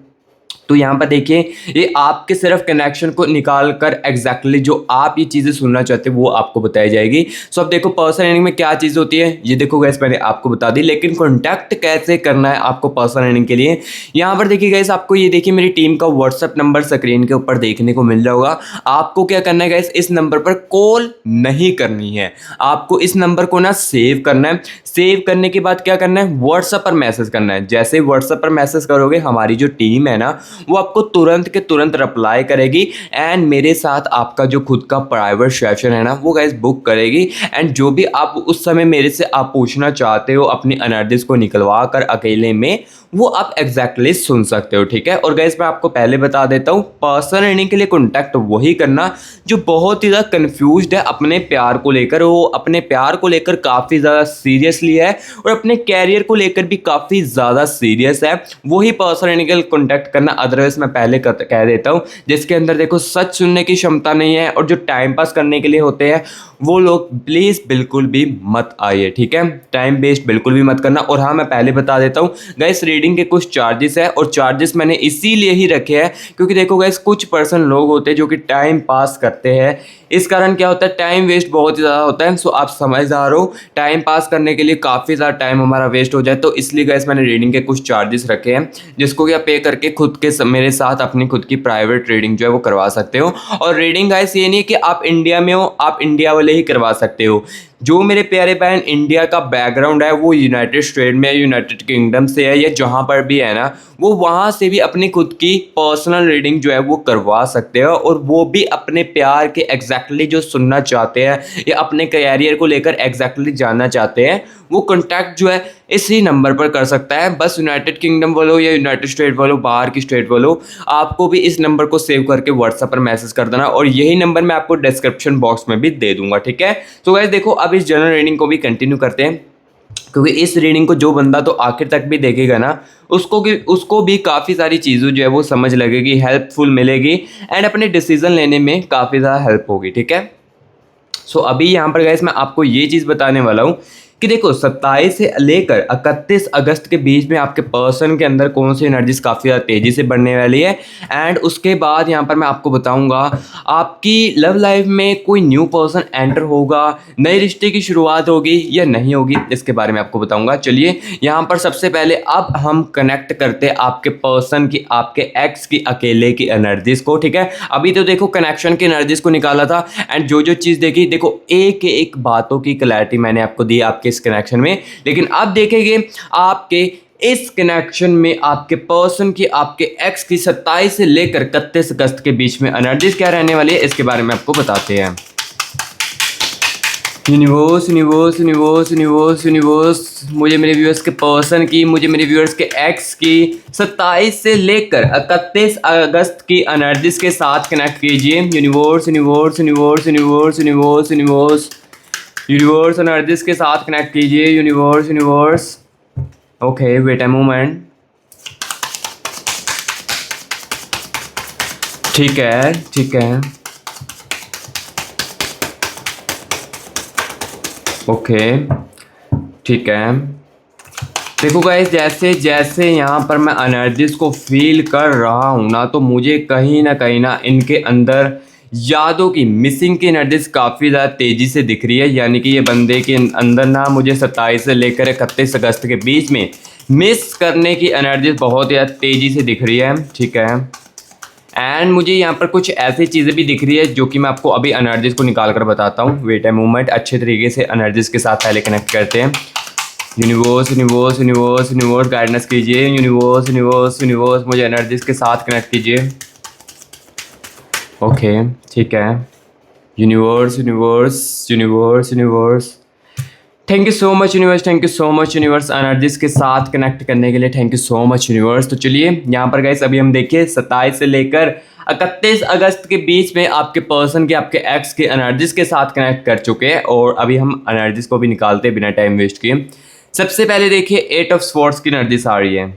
तो यहाँ पर देखिए ये आपके सिर्फ कनेक्शन को निकाल कर एग्जैक्टली जो आप ये चीज़ें सुनना चाहते हैं वो आपको बताई जाएगी। सो अब देखो पर्सन रीडिंग में क्या चीज़ होती है ये देखो गैस मैंने आपको बता दी। लेकिन कॉन्टैक्ट कैसे करना है आपको पर्सन रीडिंग के लिए, यहाँ पर देखिए गैस आपको ये देखिए मेरी टीम का व्हाट्सएप नंबर स्क्रीन के ऊपर देखने को मिल रहा होगा। आपको क्या करना है गैस, इस नंबर पर कॉल नहीं करनी है, आपको इस नंबर को ना सेव करना है। सेव करने के बाद क्या करना है, व्हाट्सएप पर मैसेज करना है। जैसे व्हाट्सएप पर मैसेज करोगे हमारी जो टीम है ना वो आपको तुरंत के तुरंत रिप्लाई करेगी एंड मेरे साथ आपका जो खुद का प्राइवेट सेशन है ना वो गाइस बुक करेगी। एंड जो भी आप उस समय मेरे से आप पूछना चाहते हो अपनी एनर्जीज को निकलवा कर अकेले में, वो आप एग्जैक्टली सुन सकते हो। ठीक है, और गाइस मैं आपको पहले बता देता हूँ पर्सन रीडिंग के लिए कॉन्टैक्ट वही करना जो बहुत ही ज़्यादा कन्फ्यूज्ड है अपने प्यार को लेकर, वो अपने प्यार को लेकर काफ़ी ज़्यादा सीरियसली है और अपने कैरियर को लेकर भी काफ़ी ज़्यादा सीरियस है, वही पर्सन रीडिंग के लिए कॉन्टैक्ट करना। अदरवाइज मैं पहले कह देता हूँ जिसके अंदर देखो सच सुनने की क्षमता नहीं है और जो टाइम पास करने के लिए होते हैं वो लोग प्लीज़ बिल्कुल भी मत आइए। ठीक है, टाइम वेस्ट बिल्कुल भी मत करना। और हाँ मैं पहले बता देता हूँ गाइस रीडिंग के कुछ चार्जेस है और चार्जेस मैंने इसीलिए ही रखे हैं क्योंकि देखो गाइस कुछ पर्सन लोग होते हैं जो कि टाइम पास करते हैं, इस कारण क्या होता है टाइम वेस्ट बहुत ही ज़्यादा होता है। सो आप समझदार हो, टाइम पास करने के लिए काफ़ी ज़्यादा टाइम हमारा वेस्ट हो जाए, तो इसलिए गाइस मैंने रीडिंग के कुछ चार्जेस रखे हैं जिसको कि आप पे करके खुद के मेरे साथ अपनी खुद की प्राइवेट रीडिंग जो है वो करवा सकते हो। और रीडिंग गाइस ये नहीं है कि आप इंडिया में हो आप इंडिया वाले ही करवा सकते हो, जो मेरे प्यारे बहन इंडिया का बैकग्राउंड है वो यूनाइटेड स्टेट में, यूनाइटेड किंगडम से है या जहाँ पर भी है ना, वो वहाँ से भी अपनी खुद की पर्सनल रीडिंग जो है वो करवा सकते हैं, और वो भी अपने प्यार के एग्जैक्टली जो सुनना चाहते हैं या अपने कैरियर को लेकर एग्जैक्टली जानना चाहते हैं, वो कॉन्टैक्ट जो है इसी नंबर पर कर सकता है। बस यूनाइटेड किंगडम वालों या यूनाइटेड स्टेट वालों, बाहर की स्टेट वालों, आपको भी इस नंबर को सेव करके व्हाट्सएप पर मैसेज कर देना, और यही नंबर मैं आपको डिस्क्रिप्शन बॉक्स में भी दे दूंगा, ठीक है। तो गाइस देखो अब इस जनरल रीडिंग को भी कंटिन्यू करते हैं, क्योंकि इस रीडिंग को जो बंदा तो आखिर तक भी देखेगा ना, उसको भी काफ़ी सारी चीज़ों जो है वो समझ लगेगी, हेल्पफुल मिलेगी, एंड अपने डिसीजन लेने में काफ़ी ज़्यादा हेल्प होगी, ठीक है। सो अभी यहाँ पर गाइस मैं आपको ये चीज़ बताने वाला हूँ कि देखो 27 से लेकर 31 अगस्त के बीच में आपके पर्सन के अंदर कौन सी एनर्जीज काफ़ी ज़्यादा तेज़ी से बढ़ने वाली है, एंड उसके बाद यहाँ पर मैं आपको बताऊंगा आपकी लव लाइफ में कोई न्यू पर्सन एंटर होगा, नए रिश्ते की शुरुआत होगी या नहीं होगी, इसके बारे में आपको बताऊंगा। चलिए यहाँ पर सबसे पहले अब हम कनेक्ट करते हैं आपके पर्सन की, आपके एक्स की अकेले की एनर्जीज को, ठीक है। अभी तो देखो कनेक्शन की एनर्जीज को निकाला था, एंड जो चीज़ देखी, देखो एक एक बातों की क्लैरिटी मैंने आपको दी आपके इस कनेक्शन में, लेकिन अब देखेंगे आपके इस कनेक्शन में आपके पर्सन की, आपके एक्स की 27 से लेकर 31 अगस्त के बीच में एनर्जीज क्या रहने वाली है, इसके बारे में आपको बताते हैं। Universe universe universe universe universe मुझे मेरे व्यूअर्स के पर्सन की, मुझे मेरे व्यूअर्स के एक्स की 27 से लेकर 31 अगस्त की एनर्जीज के साथ कनेक्ट कीजिए। Universe universe universe universe universe universe universe energies के साथ कनेक्ट कीजिए। Universe universe okay wait a moment, ठीक है ठीक है, ओके ठीक है। देखो गाइस जैसे जैसे यहाँ पर मैं एनर्जीज को फील कर रहा हूँ ना, तो मुझे कहीं ना इनके अंदर यादों की, मिसिंग की एनर्जीज काफ़ी ज़्यादा तेज़ी से दिख रही है। यानी कि ये बंदे के अंदर ना मुझे 27 से लेकर 31 अगस्त के बीच में मिस करने की एनर्जीज बहुत ज़्यादा तेज़ी से दिख रही है, ठीक है। एंड मुझे यहाँ पर कुछ ऐसी चीज़ें भी दिख रही है जो कि मैं आपको अभी एनर्जीज को निकाल कर बताता हूँ। वेट अ मोमेंट, अच्छे तरीके से एनर्जीज के साथ पहले कनेक्ट करते हैं। Universe universe universe universe guidance कीजिए। यूनिवर्स यूनिवर्स यूनिवर्स मुझे एनर्जीज के साथ कनेक्ट कीजिए। ओके ठीक है। Universe universe universe universe thank you so much universe, thank you so much universe energies के साथ कनेक्ट करने के लिए, thank you so much universe. तो चलिए यहाँ पर गाइस अभी हम देखिए 27 से लेकर 31 अगस्त के बीच में आपके पर्सन के, आपके एक्स के एनर्जीज के साथ कनेक्ट कर चुके हैं, और अभी हम एनर्जीज को भी निकालते हैं बिना टाइम वेस्ट किए। सबसे पहले देखिए 8 ऑफ स्वॉर्ड्स की एनर्जीज आ रही है,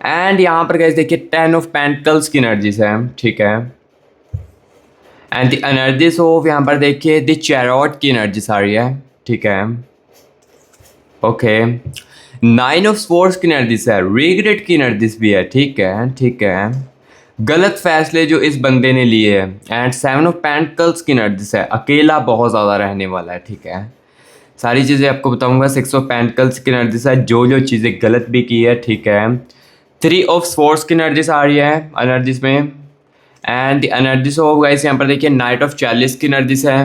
एंड यहाँ पर गाइस देखिए 10 ऑफ पेंटिकल्स की एनर्जीज है, ठीक है। एंड द एनर्जीज ऑफ यहाँ पर देखिए द चैरोट की एनर्जीज आ रही है, ठीक है। ओके 9 ऑफ स्वॉर्ड्स की एनर्जीज है, रिग्रेट की एनर्जीज भी है, ठीक है ठीक है। गलत फैसले जो इस बंदे ने लिए हैं, एंड 7 ऑफ पेंटिकल्स की एनर्जीज है, अकेला बहुत ज़्यादा रहने वाला है, ठीक है। सारी चीज़ें आपको बताऊंगा। 6 ऑफ पेंटिकल्स की एनर्जीज है, जो चीज़ें गलत भी की है, ठीक है। 3 ऑफ स्वॉर्ड्स की एनर्जीज आ रही है एनर्जीज में, and the energies of guys यहाँ पर देखिए नाइट ऑफ चैलिस की एनर्जीज है,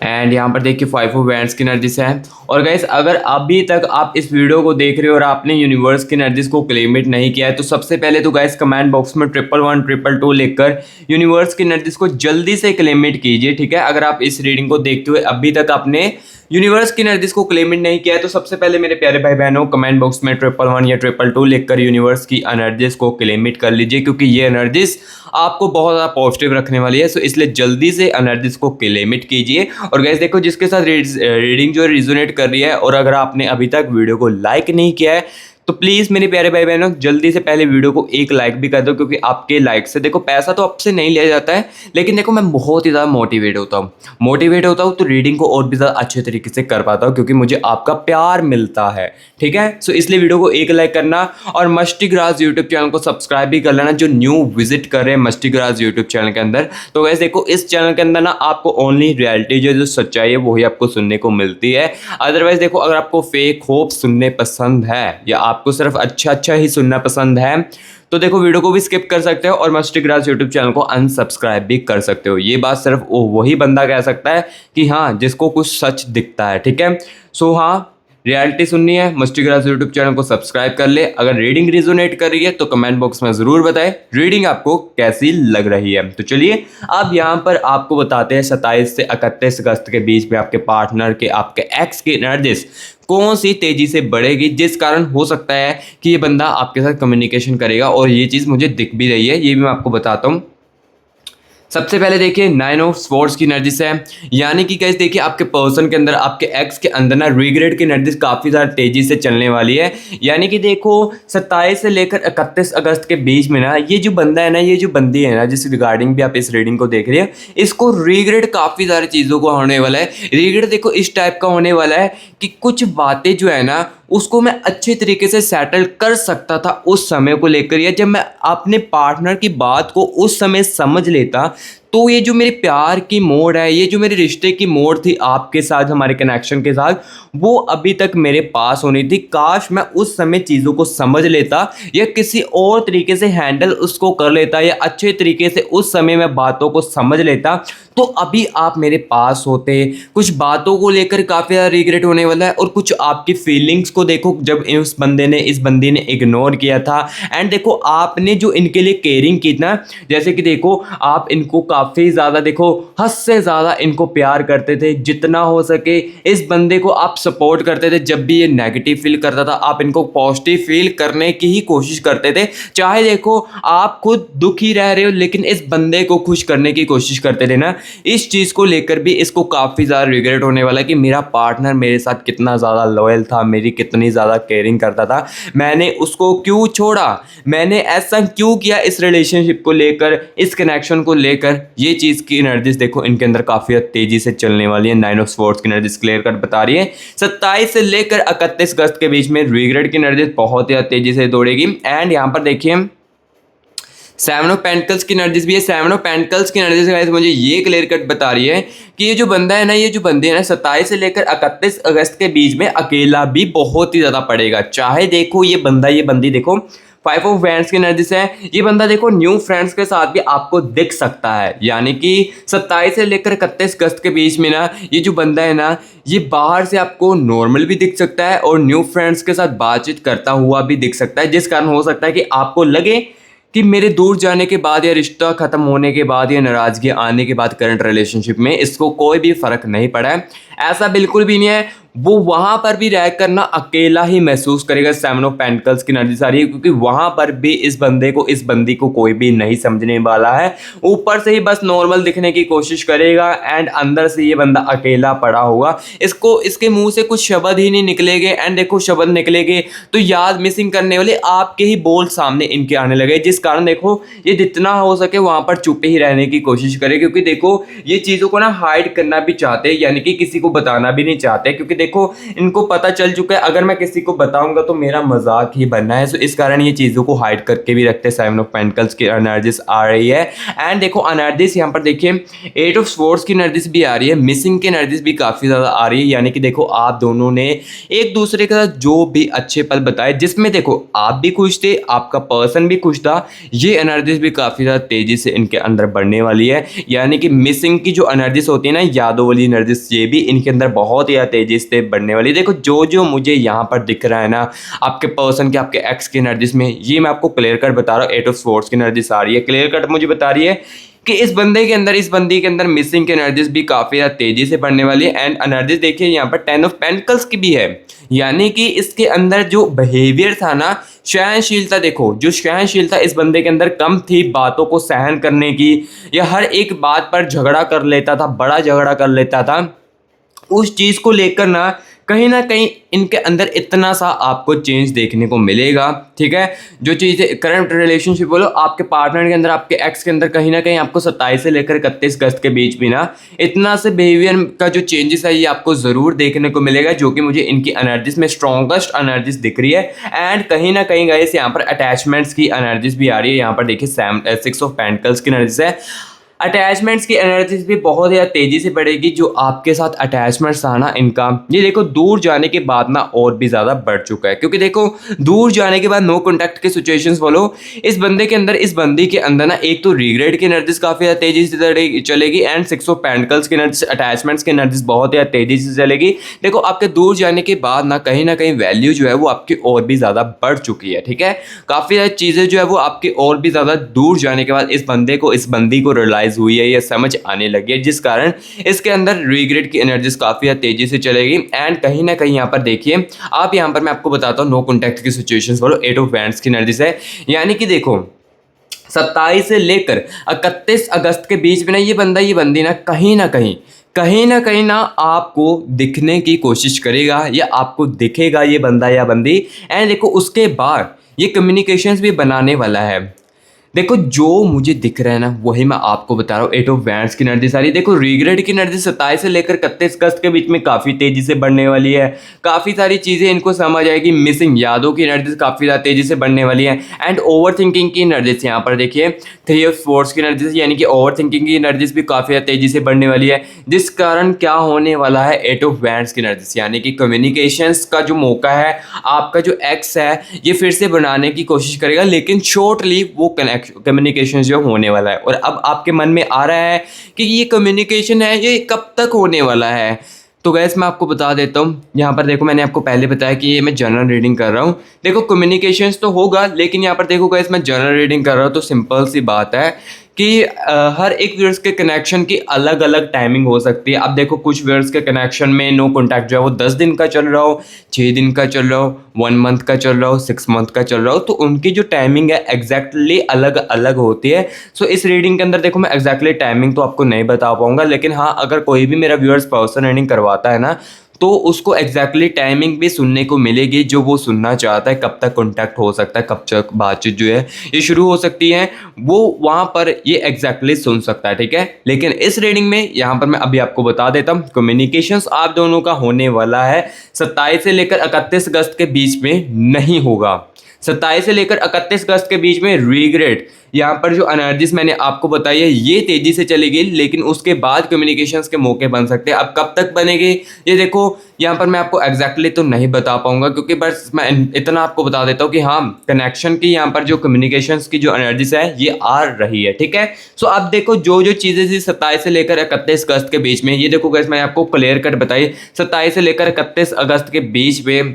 एंड यहाँ पर देखिए 5 ऑफ वैंड्स की एनर्जीज है। और गाइस अगर अभी तक आप इस वीडियो को देख रहे हो और आपने यूनिवर्स की एनर्जीज को क्लेमिट नहीं किया है, तो सबसे पहले तो गाइस कमेंट बॉक्स में 111 222 लिखकर यूनिवर्स की एनर्जीज को जल्दी से क्लेमिट कीजिए, ठीक है। अगर आप इस रीडिंग को देखते हुए अभी तक आपने यूनिवर्स की एनर्जीज को क्लेमिट नहीं किया है, तो सबसे पहले मेरे प्यारे भाई बहनों कमेंट बॉक्स में 111 या 222 लिखकर यूनिवर्स की एनर्जीज को क्लेमिट कर लीजिए, क्योंकि ये एनर्जीज आपको बहुत ज़्यादा पॉजिटिव रखने वाली है। सो इसलिए जल्दी से एनर्जीज को क्लेमिट कीजिए। और गाइस देखो जिसके साथ रीडिंग जो रिजोनेट कर रही है, और अगर आपने अभी तक वीडियो को लाइक नहीं किया है, तो प्लीज़ मेरे प्यारे भाई बहनों जल्दी से पहले वीडियो को एक लाइक भी कर दो, क्योंकि आपके लाइक से देखो पैसा तो आपसे नहीं लिया जाता है, लेकिन देखो मैं बहुत ही ज़्यादा मोटिवेट होता हूँ तो रीडिंग को और भी ज़्यादा अच्छे तरीके से कर पाता हूँ, क्योंकि मुझे आपका प्यार मिलता है, ठीक है। सो इसलिए वीडियो को एक लाइक करना, और मस्टी ग्रास यूट्यूब चैनल को सब्सक्राइब भी कर लेना, जो न्यू विजिट कर रहे हैं मस्टी ग्रास यूट्यूब चैनल के अंदर। तो वैसे देखो इस चैनल के अंदर ना आपको ओनली रियलिटी जो सच्चाई है वही आपको सुनने को मिलती है। अदरवाइज देखो अगर आपको फेक होप सुनने पसंद है, या आप आपको सिर्फ अच्छा अच्छा ही सुनना पसंद है तो देखो वीडियो को भी स्किप कर सकते हो और मस्टी ग्रास यूट्यूब चैनल को अनसब्सक्राइब भी कर सकते हो। ये बात सिर्फ वही बंदा कह सकता है कि हाँ जिसको कुछ सच दिखता है, ठीक है। सो हाँ, रियलिटी सुननी है, मस्टी ग्रास यूट्यूब चैनल को सब्सक्राइब कर ले। अगर रीडिंग रिजोनेट कर रही है तो कमेंट बॉक्स में ज़रूर बताएं रीडिंग आपको कैसी लग रही है। तो चलिए अब यहाँ पर आपको बताते हैं 27 से 31 अगस्त के बीच में आपके पार्टनर के, आपके एक्स की एनर्जीज कौन सी तेजी से बढ़ेगी, जिस कारण हो सकता है कि ये बंदा आपके साथ कम्युनिकेशन करेगा। और ये चीज़ मुझे दिख भी रही है, ये भी मैं आपको बताता हूँ। सबसे पहले देखिए 9 ऑफ स्वॉर्ड्स की एनर्जी से है, यानी कि गाइस देखिए आपके पर्सन के अंदर, आपके एक्स के अंदर ना रिग्रेट की एनर्जी काफ़ी ज़्यादा तेज़ी से चलने वाली है। यानी कि देखो 27 से लेकर 31 अगस्त के बीच में ना ये जो बंदा है ना, ये जो बंदी है ना जिस रिगार्डिंग भी आप इस रीडिंग को देख रहे हैं, इसको रिग्रेट काफ़ी सारी चीज़ों को होने वाला है। रिग्रेट देखो इस टाइप का होने वाला है कि कुछ बातें जो है ना उसको मैं अच्छे तरीके से सेटल कर सकता था उस समय को लेकर, या जब मैं अपने पार्टनर की बात को उस समय समझ लेता तो ये जो मेरे प्यार की मोड़ है, ये जो मेरे रिश्ते की मोड़ थी आपके साथ, हमारे कनेक्शन के साथ, वो अभी तक मेरे पास होनी थी। काश मैं उस समय चीज़ों को समझ लेता या किसी और तरीके से हैंडल उसको कर लेता या अच्छे तरीके से उस समय मैं बातों को समझ लेता तो अभी आप मेरे पास होते। कुछ बातों को लेकर काफ़ी ज़्यादा रिग्रेट होने वाला है और कुछ आपकी फीलिंग्स को देखो जब इस बंदी ने इग्नोर किया था। एंड देखो आपने जो इनके लिए केयरिंग की ना, जैसे कि देखो आप इनको काफ़ी ज़्यादा देखो हद से ज़्यादा इनको प्यार करते थे, जितना हो सके इस बंदे को आप सपोर्ट करते थे। जब भी ये नेगेटिव फील करता था आप इनको पॉजिटिव फील करने की ही कोशिश करते थे। चाहे देखो आप खुद दुखी रह रहे हो लेकिन इस बंदे को खुश करने की कोशिश करते थे ना। इस चीज़ को लेकर भी इसको काफ़ी ज़्यादा रिग्रेट होने वाला है कि मेरा पार्टनर मेरे साथ कितना ज़्यादा लॉयल था, मेरी कितनी ज़्यादा केयरिंग करता था, मैंने उसको क्यों छोड़ा, मैंने ऐसा क्यों किया इस रिलेशनशिप को लेकर, इस कनेक्शन को लेकर। ये चीज़ की एनर्जीज देखो इनके अंदर काफ़ी तेज़ी से चलने वाली है। 9 ऑफ स्वॉर्ड्स की एनर्जीज क्लियर कट बता रही है 27 से लेकर 31 अगस्त के बीच में रिग्रेट की एनर्जीज बहुत ही तेज़ी से दौड़ेगी। एंड यहाँ पर देखिए 7 ऑफ पेंटिकल्स की एनर्जीज भी है। 7 ऑफ पेंटिकल्स की एनर्जीज गाइस मुझे ये क्लियर कट बता रही है कि ये जो बंदा है ना, ये जो बंदे है ना 27 से लेकर 31 अगस्त के बीच में अकेला भी बहुत ही ज़्यादा पड़ेगा। चाहे देखो ये बंदी देखो 5 ऑफ वैंड्स की एनर्जी से है, ये बंदा देखो न्यू फ्रेंड्स के साथ भी आपको दिख सकता है। यानी कि 27 से लेकर 31 अगस्त के बीच में ना ये जो बंदा है ना, ये बाहर से आपको नॉर्मल भी दिख सकता है और न्यू फ्रेंड्स के साथ बातचीत करता हुआ भी दिख सकता है, जिस कारण हो सकता है कि आपको लगे कि मेरे दूर जाने के बाद या रिश्ता ख़त्म होने के बाद या नाराज़गी आने के बाद करंट रिलेशनशिप में इसको कोई भी फ़र्क नहीं पड़ा है। ऐसा बिल्कुल भी नहीं है, वो वहाँ पर भी रह कर ना अकेला ही महसूस करेगा। 7 ऑफ पेंटिकल्स की एनर्जी सारी है क्योंकि वहाँ पर भी इस बंदी को कोई भी नहीं समझने वाला है। ऊपर से ही बस नॉर्मल दिखने की कोशिश करेगा एंड अंदर से ये बंदा अकेला पड़ा होगा। इसको इसके मुंह से कुछ शब्द ही नहीं निकलेंगे एंड देखो शब्द निकलेंगे तो याद मिसिंग करने वाले आपके ही बोल सामने इनके आने लगे, जिस कारण देखो ये जितना हो सके वहाँ पर चुप ही रहने की कोशिश करे, क्योंकि देखो ये चीज़ों को ना हाइड करना भी चाहते हैं, यानी कि किसी को बताना भी नहीं चाहते, क्योंकि देखो इनको पता चल चुका है अगर मैं किसी को बताऊंगा तो मेरा मजाक ही बनना है। सो इस कारण ये चीज़ों को हाइड करके भी रखते हैं। 7 ऑफ पेंटिकल्स की एनर्जीज आ रही है एंड देखो एनर्जीज यहाँ पर देखिए 8 ऑफ स्वॉर्ड्स की एनर्जीज भी आ रही है, मिसिंग की एनर्जीज भी काफ़ी ज़्यादा आ रही है। यानी कि देखो आप दोनों ने एक दूसरे के साथ जो भी अच्छे पल बताए जिसमें देखो आप भी खुश थे, आपका पर्सन भी खुश था, ये एनर्जीज भी काफ़ी ज़्यादा तेज़ी से इनके अंदर बढ़ने वाली है। यानी कि मिसिंग की जो एनर्जीज होती है ना, यादों वाली एनर्जीज, ये भी इनके अंदर बहुत ही तेज़ी से बढ़ने वाली। देखो जो जो मुझे यहाँ पर दिख रहा है ना आपके पर्सन के, आपके एक्स की एनर्जीज में, ये मैं आपको क्लियर कट बता रहा हूँ। 8 ऑफ स्वॉर्ड्स की एनर्जीज आ रही है, क्लियर कट मुझे बता रही है कि इस बंदी के अंदर मिसिंग की एनर्जीज भी काफ़ी ज़्यादा तेज़ी से बढ़ने वाली है। एंड एनर्जीज देखिए यहाँ पर 10 ऑफ पेंटिकल्स की भी है, यानी कि इसके अंदर जो बिहेवियर था ना, सहनशीलता, देखो जो सहनशीलता इस बंदे के अंदर कम थी बातों को सहन करने की, या हर एक बात पर झगड़ा कर लेता था, बड़ा झगड़ा कर लेता था, उस चीज़ को लेकर ना कहीं इनके अंदर इतना सा आपको चेंज देखने को मिलेगा। ठीक है, जो चीज़ें करंट रिलेशनशिप बोलो आपके पार्टनर के अंदर, आपके एक्स के अंदर कहीं ना कहीं आपको 27 से लेकर 31 अगस्त के बीच भी ना इतना से बिहेवियर का जो चेंजेस है ये आपको ज़रूर देखने को मिलेगा, जो कि मुझे इनकी एनर्जीज में स्ट्रॉन्गेस्ट एनर्जीज दिख रही है। एंड कहीं ना कहीं गाइस यहाँ पर अटैचमेंट्स की एनर्जीज भी आ रही है। यहाँ पर देखिए 6 ऑफ पेंटिकल्स की एनर्जीज है। अटैचमेंट्स की एनर्जी भी बहुत ज़्यादा तेज़ी से बढ़ेगी। जो आपके साथ अटैचमेंट्स था ना इनका, ये देखो दूर जाने के बाद ना और भी ज़्यादा बढ़ चुका है, क्योंकि देखो दूर जाने के बाद नो कॉन्टैक्ट के सिचुएशंस बोलो, इस बंदे के अंदर, इस बंदी के अंदर ना एक तो रिग्रेट की एनर्जीज काफ़ी ज़्यादा तेज़ी से चलेगी, एंड 6 ऑफ पेंटिकल्स की एनर्जी, अटैचमेंट्स की एनर्जीज बहुत ज़्यादा तेज़ी से चलेगी। देखो आपके दूर जाने के बाद ना कहीं वैल्यू जो है वो आपकी और भी ज़्यादा बढ़ चुकी है, ठीक है। काफ़ी ज़्यादा चीज़ें जो है वो आपकी और भी ज़्यादा दूर जाने के बाद इस बंदे को, इस बंदी को रियलाइज़ हुई है, ये समझ आने लगी है, जिस कारण इसके अंदर रिग्रेट की एनर्जीज काफ़ी ज़्यादा तेज़ी से चलेगी। एंड कहीं ना कहीं यहाँ पर देखिए आप, यहाँ पर मैं आपको बताता हूँ नो कॉन्टैक्ट की सिचुएशंस बोलो, 8 ऑफ वैंड्स की एनर्जीज है। यानी कि देखो 27 से लेकर 31 अगस्त के बीच में ना ये बंदा, ये बंदी ना कहीं ना आपको दिखने की कोशिश करेगा, या आपको दिखेगा ये बंदा या बंदी। एंड देखो उसके बाद ये कम्युनिकेशंस भी बनाने वाला है। देखो जो मुझे दिख रहा है ना वही मैं आपको बता रहा हूँ। 8 ऑफ वैंड्स की एनर्जी सारी, देखो रिग्रेट की एनर्जी 27 से लेकर 31 अगस्त के बीच में काफ़ी तेज़ी से बढ़ने वाली है। काफ़ी सारी चीज़ें इनको समझ आएगी। मिसिंग यादों की एनर्जी काफ़ी ज़्यादा तेज़ी से बढ़ने वाली है। एंड ओवर थिंकिंग की एनर्जीज यहाँ पर देखिए 3 ऑफ स्पोर्ट्स की एनर्जीज, यानी कि ओवर थिंकिंग की एनर्जीज भी काफ़ी ज़्यादा तेज़ी से बढ़ने वाली है, जिस कारण क्या होने वाला है 8 ऑफ वैंड्स की एनर्जीज, यानी कि कम्युनिकेशंस का जो मौका है, आपका जो एक्स है ये फिर से बनाने की कोशिश करेगा, लेकिन शॉर्टली वो कम्युनिकेशन जो होने वाला है। और अब आपके मन में आ रहा है कि ये कम्युनिकेशन है ये कब तक होने वाला है। तो गैस मैं आपको बता देता हूँ, यहाँ पर देखो मैंने आपको पहले बताया कि ये मैं जनरल रीडिंग कर रहा हूँ। देखो कम्युनिकेशंस तो होगा, लेकिन यहाँ पर देखो गैस मैं जनरल रीडिंग कर रहा हूँ, तो सिंपल सी बात है कि हर एक व्यूअर्स के कनेक्शन की अलग अलग टाइमिंग हो सकती है। अब देखो कुछ व्यूअर्स के कनेक्शन में नो कॉन्टैक्ट जो है वो 10 दिन का चल रहा हो, 6 दिन का चल रहा हो, 1 मंथ का चल रहा हो, 6 मंथ का चल रहा हो, तो उनकी जो टाइमिंग है एग्जैक्टली अलग अलग होती है। सो इस रीडिंग के अंदर देखो मैं एग्जैक्टली टाइमिंग तो आपको नहीं बता पाऊंगा, लेकिन हाँ अगर कोई भी मेरा व्यूअर्स पर्सन रीडिंग करवाता है ना, तो उसको एग्जैक्टली टाइमिंग भी सुनने को मिलेगी जो वो सुनना चाहता है, कब तक कॉन्टैक्ट हो सकता है, कब तक बातचीत जो है ये शुरू हो सकती है, वो वहाँ पर ये एग्जैक्टली सुन सकता है, ठीक है। लेकिन इस रीडिंग में यहाँ पर मैं अभी आपको बता देता हूँ, कम्युनिकेशंस आप दोनों का होने वाला है 27 से लेकर 31 अगस्त के बीच में नहीं होगा। 27 से लेकर 31 अगस्त के बीच में रिग्रेट, यहाँ पर जो एनर्जीज मैंने आपको बताई है ये तेजी से चलेगी, लेकिन उसके बाद कम्युनिकेशंस के मौके बन सकते हैं। अब कब तक बनेंगे ये देखो यहाँ पर मैं आपको एग्जैक्टली तो नहीं बता पाऊंगा, क्योंकि बस मैं इतना आपको बता देता हूँ कि हाँ कनेक्शन की यहाँ पर जो कम्युनिकेशंस की जो एनर्जीज है ये आ रही है, ठीक है। सो अब देखो जो जो चीज़ें थी 27 से लेकर 31 अगस्त के बीच में, ये देखो गैस मैंने आपको क्लियर कट बताई 27 से लेकर 31 अगस्त के बीच में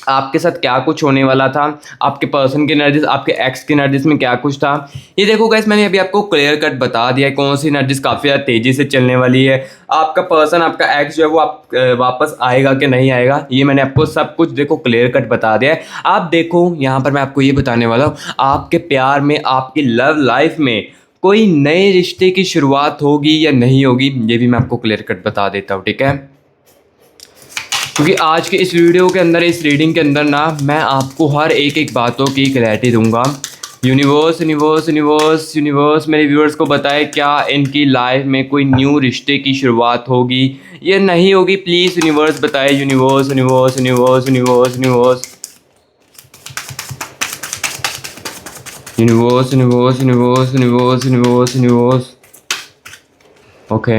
आपके साथ क्या कुछ होने वाला था, आपके पर्सन की एनर्जीज, आपके एक्स की एनर्जीज में क्या कुछ था। ये देखो गाइस मैंने अभी आपको क्लियर कट बता दिया है कौन सी एनर्जीज काफ़ी ज़्यादा तेज़ी से चलने वाली है। आपका पर्सन, आपका एक्स जो है वो आप वापस आएगा कि नहीं आएगा, ये मैंने आपको सब कुछ देखो क्लियर कट बता दिया है। आप देखो यहाँ पर मैं आपको ये बताने वाला हूँ, आपके प्यार में, आपकी लव लाइफ में कोई नए रिश्ते की शुरुआत होगी या नहीं होगी, ये भी मैं आपको क्लियर कट बता देता हूँ, ठीक है। क्योंकि आज के इस वीडियो के अंदर, इस रीडिंग के अंदर ना मैं आपको हर एक बातों की क्लैरिटी दूंगा। यूनिवर्स यूनिवर्स यूनिवर्स यूनिवर्स मेरे व्यूअर्स को बताए क्या इनकी लाइफ में कोई न्यू रिश्ते की शुरुआत होगी या नहीं होगी, प्लीज़ यूनिवर्स बताए। Universe universe universe universe universe universe universe universe universe universe universe okay,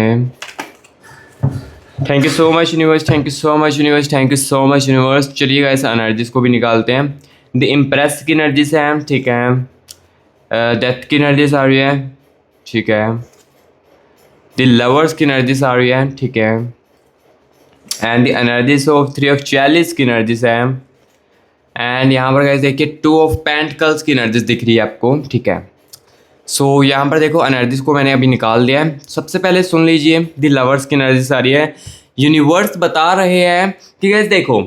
thank you so much universe, thank you so much universe, thank you so much universe. चलिए गाइस एनर्जीज को भी निकालते हैं। The impress की energy से हैं, ठीक है। डेथ की एनर्जीज आ रही है, ठीक है। द लवर्स की एनर्जीज आ रही है, ठीक है। And the energies of 3 of chalice की एनर्जीज है। एंड यहाँ पर गाइस देखिए 2 ऑफ पेंटिकल्स की एनर्जीज दिख रही है आपको, ठीक है। सो यहाँ पर देखो एनर्जीज को मैंने अभी निकाल दिया है। सबसे पहले सुन लीजिए द लवर्स की एनर्जीज आ रही है। यूनिवर्स बता रहे हैं कि गाइस देखो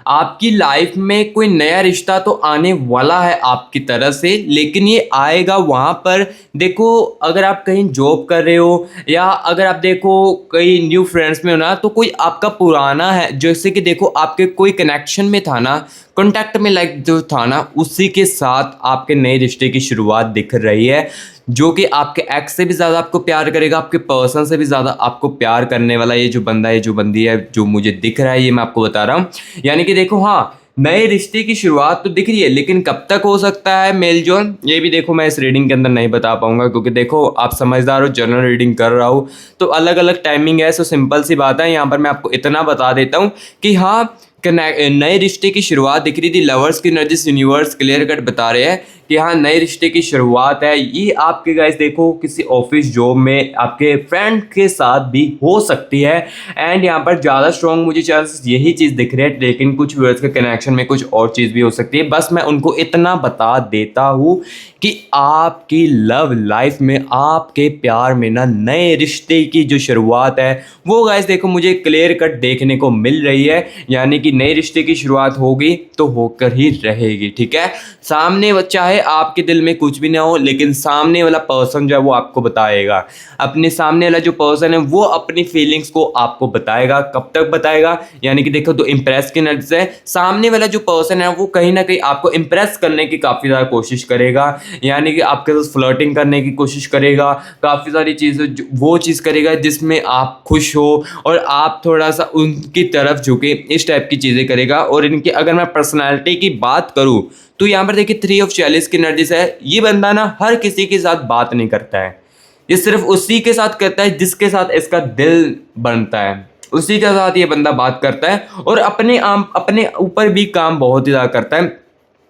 आपकी लाइफ में कोई नया रिश्ता तो आने वाला है आपकी तरफ से, लेकिन ये आएगा वहाँ पर देखो अगर आप कहीं जॉब कर रहे हो या अगर आप देखो कई न्यू फ्रेंड्स में हो ना, तो कोई आपका पुराना है जैसे कि देखो आपके कोई कनेक्शन में था ना, कॉन्टैक्ट में लाइक जो था ना, उसी के साथ आपके नए रिश्ते की शुरुआत दिख रही है, जो कि आपके एक्स से भी ज़्यादा आपको प्यार करेगा, आपके पर्सन से भी ज़्यादा आपको प्यार करने वाला ये जो बंदा है, जो बंदी है, जो मुझे दिख रहा है ये मैं आपको बता रहा हूँ। यानी कि देखो हाँ नए रिश्ते की शुरुआत तो दिख रही है, लेकिन कब तक हो सकता है मेल जोल, ये भी देखो मैं इस रीडिंग के अंदर नहीं बता पाऊंगा, क्योंकि देखो आप समझदार हो, जनरल रीडिंग कर रहा हूँ तो अलग अलग टाइमिंग है। सो सिंपल सी बात है, यहाँ पर मैं आपको इतना बता देता हूँ कि हाँ नए रिश्ते की शुरुआत दिख रही थी। लवर्स की एनर्जीज यूनिवर्स क्लियर कट बता रहे हैं कि हाँ नए रिश्ते की शुरुआत है। ये आपके गाइस देखो किसी ऑफिस जॉब में आपके फ्रेंड के साथ भी हो सकती है। एंड यहाँ पर ज़्यादा स्ट्रॉन्ग मुझे चांसेस यही चीज़ दिख रही है, लेकिन कुछ व्यूअर्स के कनेक्शन में कुछ और चीज़ भी हो सकती है। बस मैं उनको इतना बता देता हूँ कि आपकी लव लाइफ में, आपके प्यार में ना नए रिश्ते की जो शुरुआत है वो गाइस देखो मुझे क्लियर कट देखने को मिल रही है। यानी कि नए रिश्ते की शुरुआत होगी तो होकर ही रहेगी, ठीक है। सामने चाहे आपके दिल में कुछ भी ना हो, लेकिन सामने वाला पर्सन जो है वो आपको बताएगा। अपने सामने वाला जो पर्सन है वो अपनी फीलिंग्स को आपको बताएगा। कब तक बताएगा, यानी कि देखो तो इम्प्रेस की नजर से सामने वाला जो पर्सन है वो कहीं ना कहीं आपको इम्प्रेस करने की काफ़ी ज़्यादा कोशिश करेगा, यानी कि आपके साथ फ्लर्टिंग करने की कोशिश करेगा। काफ़ी सारी चीज़ें वो चीज़ करेगा जिसमें आप खुश हो और आप थोड़ा सा उनकी तरफ झुके, इस टाइप की चीज़ें करेगा। और इनकी अगर मैं पर्सनालिटी की बात करूँ तो यहाँ पर देखिए 3 ऑफ चैलिस की एनर्जी है। ये बंदा ना हर किसी के साथ बात नहीं करता है, ये सिर्फ उसी के साथ करता है जिसके साथ इसका दिल बनता है, उसी के साथ ये बंदा बात करता है। और अपने ऊपर भी काम बहुत ही ज़्यादा करता है,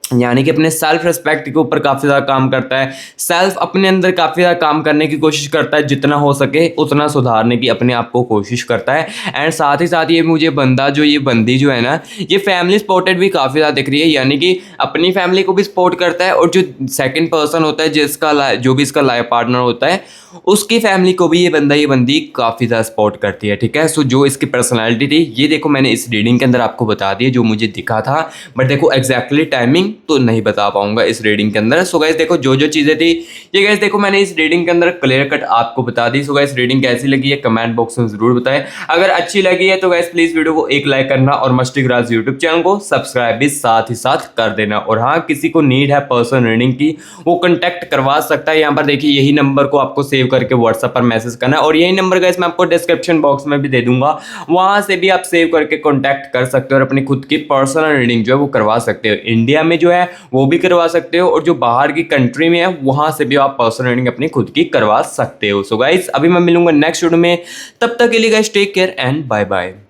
यानी कि अपने सेल्फ रिस्पेक्ट के ऊपर काफ़ी ज़्यादा काम करता है। सेल्फ अपने अंदर काफ़ी ज़्यादा काम करने की कोशिश करता है, जितना हो सके उतना सुधारने की अपने आप को कोशिश करता है। एंड साथ ही साथ ये मुझे बंदा जो ये बंदी जो है ना, ये फैमिली सपोर्टेड भी काफ़ी ज़्यादा दिख रही है, यानी कि अपनी फैमिली को भी सपोर्ट करता है और जो सेकंड पर्सन होता है जिसका जो भी इसका लाइफ पार्टनर होता है उसकी फैमिली को भी ये बंदी काफ़ी ज़्यादा सपोर्ट करती है, ठीक है। सो जो इसकी पर्सनैलिटी थी ये देखो मैंने इस रीडिंग के अंदर आपको बता दी जो मुझे दिखा था, बट देखो एग्जैक्टली टाइमिंग तो नहीं बता पाऊंगा इस रीडिंग के अंदर। सो गाइस देखो जो चीज़ें थी ये गाइस देखो मैंने इस रीडिंग के अंदर क्लियर कट आपको बता दी। सो गाइस रीडिंग कैसी लगी है कमेंट बॉक्स में जरूर बताएं। अगर अच्छी लगी है तो गाइस प्लीज वीडियो को एक लाइक करना और मस्टिक राज यूट्यूब चैनल को सब्सक्राइब भी साथ ही साथ कर देना। और हाँ किसी को नीड है पर्सनल रीडिंग की वो कॉन्टैक्ट करवा सकता है। यहाँ पर देखिए यही नंबर को आपको सेव करके व्हाट्सएप पर मैसेज करना है और यही नंबर गाइस मैं आपको डिस्क्रिप्शन बॉक्स में भी दे दूंगा, वहां से भी आप सेव करके कॉन्टैक्ट कर सकते हो और अपनी खुद की पर्सनल रीडिंग जो है वो करवा सकते हो। इंडिया में जो है वो भी करवा सकते हो और जो बाहर की कंट्री में है वहां से भी आप पर्सनल रीडिंग अपनी खुद की करवा सकते हो। सो गाइस अभी मैं मिलूंगा नेक्स्ट वीडियो में, तब तक के लिए guys take care and bye bye.